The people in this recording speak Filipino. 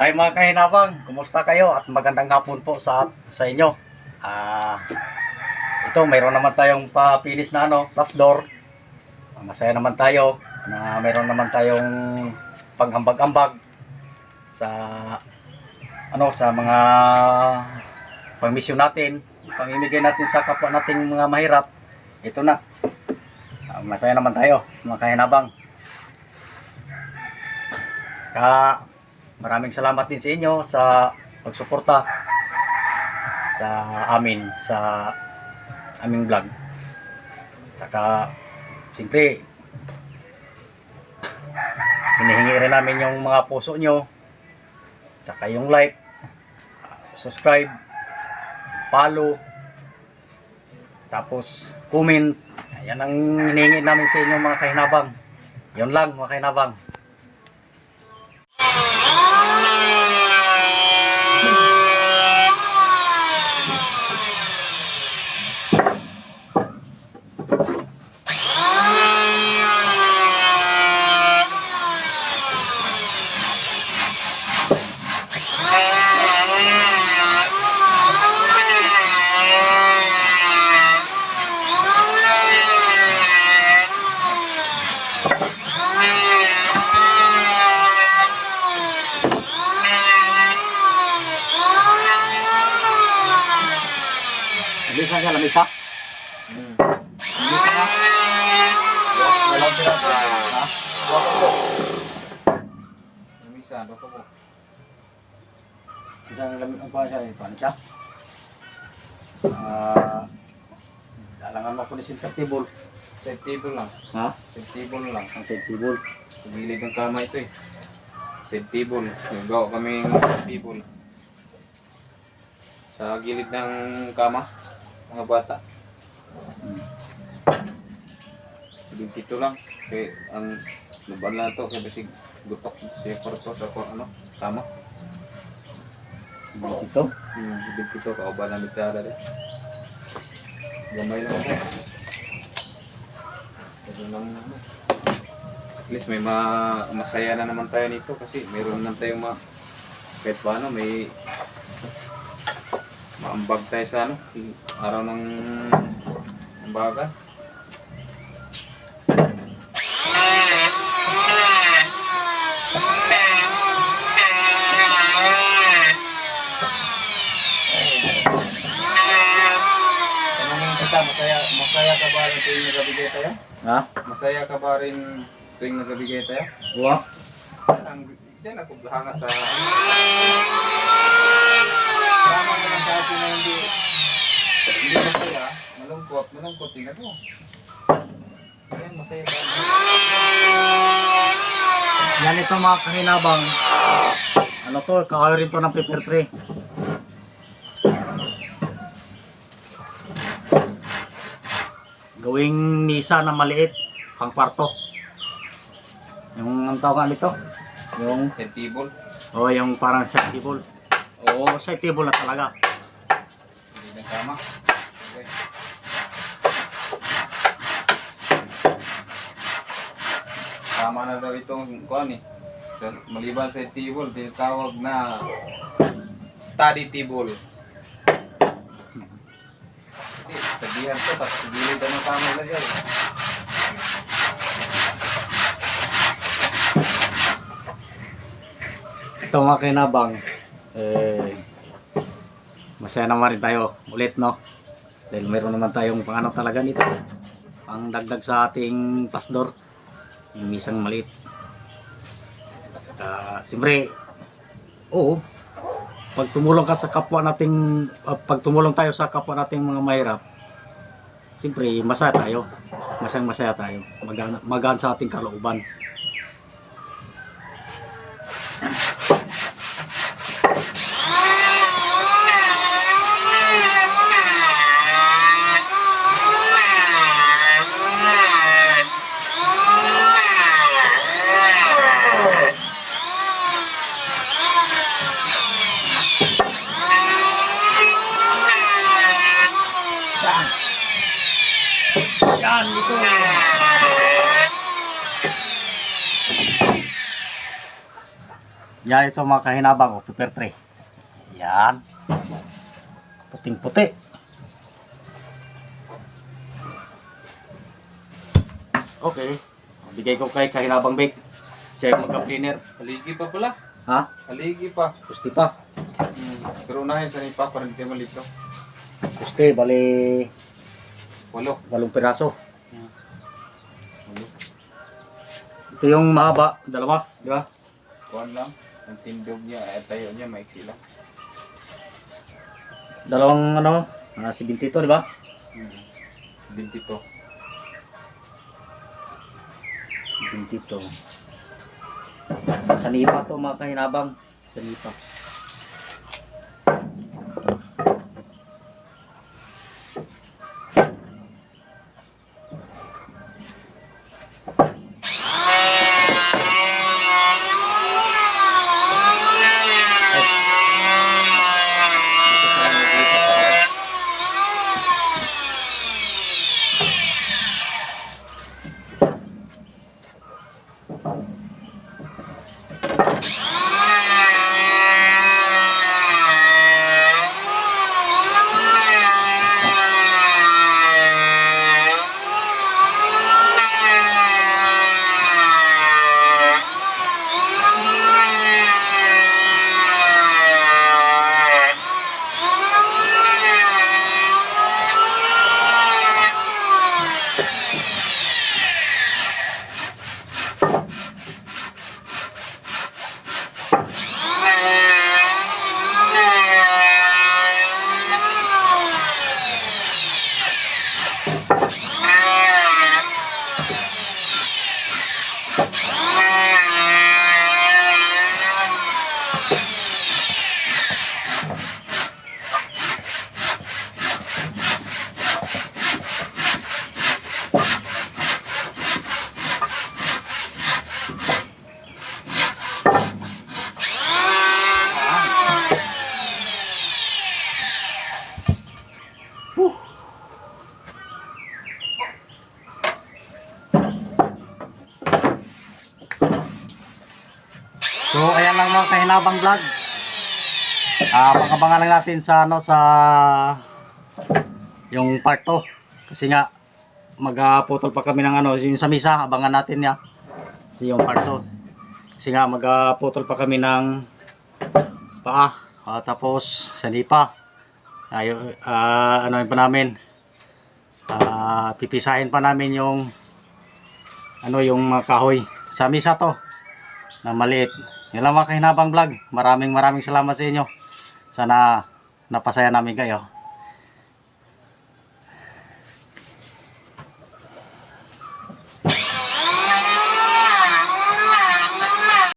Hi mga kahinabang, kumusta kayo at magandang hapon po sa inyo. Ito mayroon naman tayong papilis na plus door. Masaya naman tayo na mayroon naman tayong pangambag-ambag sa sa mga pangmisyon natin, pamimigay natin sa kapwa nating mga mahirap. Ito na. Masaya naman tayo mga kahinabang. Maraming salamat din sa inyo sa pagsuporta sa aming vlog. Saka siyempre hinihingi rin namin yung mga puso nyo, saka yung like, subscribe, follow, tapos comment. Yan ang hinihingi namin sa inyo mga kahinabang. Yun lang mga kahinabang. Lamisa ka, lamisa? Lamisa ka? Walang sila ka? Ha? Lamisa, baka po. Isang lamisa pa siya, paano siya? Dalangan mo ko ni center table. Side table lang. Ha? Side table lang. Ang side table. Sa gilid ng kama ito eh. Side table. Nagawa kaming table. Sa gilid ng kama. Mga bata. Sabing tito lang. Kaya ang luban na ito. Kaya basig gutok siya parto sa kama. Dito. Sabing tito. Kauban na mitsara rin. Gamay lang ako. At least may masaya na naman tayo nito kasi meron naman tayong kahit paano may maambag tayo sa araw ng ambagan. Masaya ka ba rin tuwing nagabigay tayo? Ha? Masaya ka ba rin tuwing nagabigay tayo? Uwa? Diyan ako hangat sa tama mo lang sa atin na hindi masaya, malungkot, tingnan mo. Ayan, masaya ka. Yan ito mga kahinabang. Kahoy rin to ng paper tray. Gawing misa na maliit, pang kwarto. Yung ang tawag nito? Yung Side table. yung parang side table. Oo, side table na talaga. Hindi na tama. Okay. Tama na daw itong kuan eh. Maliban sa table, tinatawag na study table. Sabihan ko, tapos gilid na ng tama ilagay. Ito mga kahinabang, masaya naman rin tayo ulit, no? Dahil meron naman tayong pang talaga nito, pang dagdag sa ating pasdor, yung misang maliit. Saka siyempre, pag tumulong ka sa kapwa nating, pag tumulong tayo sa kapwa nating mga mahirap, siyempre masaya tayo, masaya tayo, magaan sa ating kalooban. Yan, dito. Yan ito mga kahinabang, o paper tray. Yan. Puting-puti. Okay. Bigay ko kay kahinabang bake. Siya yung magka-cleaner. Haligi pa pala. Ha? Haligi pa. Gusti pa. Pero unahin sa ni Papa rin kayo malito. Gusti, bali 8. 8 piraso. Ito yung mahaba, 2, di ba? Kuhan lang. Ang tindog niya, tayo niya, maiksi lang. 2 ano, 70 ito, di ba? 22. 70 ito. Sanipa to mga kahinabang. Sanipa. So ayan lang mga kahinabang vlog. Pag-abangan lang natin sa ano sa yung part 2 kasi nga magputol pa kami ng ano yung sa misa, abangan natin niya. Kasi yung part 2 kasi nga magputol pa kami ng paa, tapos sanipa. Ano pa namin? Pipisahin pa namin yung ano yung kahoy sa misa to na maliit. Yan lang mga kahinabang vlog. Maraming salamat sa inyo. Sana napasaya namin kayo.